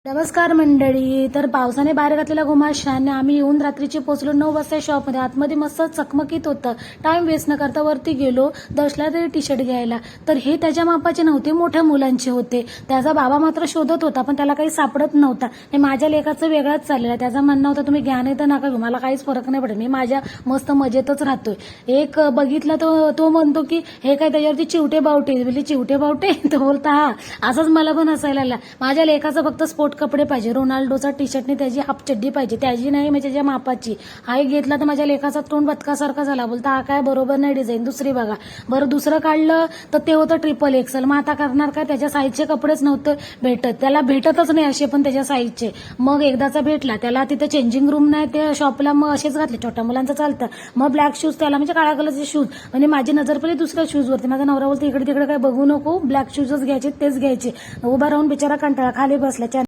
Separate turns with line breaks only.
नमस्कार मंडळी. तर पावसाने बाहेर घातलेला घुमाशाने आम्ही येऊन रात्रीचे पोहोचलो 9 वाजता शॉपमध्ये. आतमध्ये मस्त चकमकीत होतं. टाइम वेस्ट न करता वरती गेलो दशला तरी टी शर्ट घ्यायला. तर हे त्याच्या मापाचे नव्हते, मोठ्या मुलांचे होते. त्याचा बाबा मात्र शोधत होता पण त्याला काही सापडत नव्हता. हे माझ्या लेखाचं वेगळाच चाललेलं. त्याचा म्हणणं होतं तुम्ही घ्या नाही तर नका घेऊ, मला काहीच फरक नाही पडत, मी माझ्या मस्त मजेतच राहतोय. एक बघितला तो म्हणतो की हे काय त्याच्यावरती चिवटे बावटे. म्हणजे चिवटे बावटे तो बोलता हा. असंच मला पण हसायला लागला. माझ्या लेखाचा फक्त स्पोर्ट कपडे पाहिजे, रोनाल्डोचा टी शर्टने त्याची हाफ चड्डी पाहिजे, त्याची नाही म्हणजे त्याच्या मापाची. हा एक घेतला तर माझ्या लेखाचा तोंड बदकासारखा झाला. बोलता हा काय बरोबर नाही डिझाईन, दुसरी बघा. बरं दुसरं काढलं तर ते होतं XXL. मग आता करणार काय, त्याच्या साईजचे कपडेच नव्हते भेटत, त्याला भेटतच नाही असे पण त्याच्या साईजचे. मग एकदाचा भेटला त्याला, तिथे चेंजिंग रूम नाही त्या शॉपला, मग असेच घातले, छोट्या मुलांचं चालतं. मग ब्लॅक शूज त्याला, म्हणजे काळ्या कलरचे शूज. म्हणजे माझी नजर पडली दुसऱ्या शूजवरती. माझा नवरा बोलतो इकडे तिकडे काय बघू नको, ब्लॅक शूजच घ्यायचे, तेच घ्यायचे. उभा राहून बिचारा कंटाळा, खाली बसला.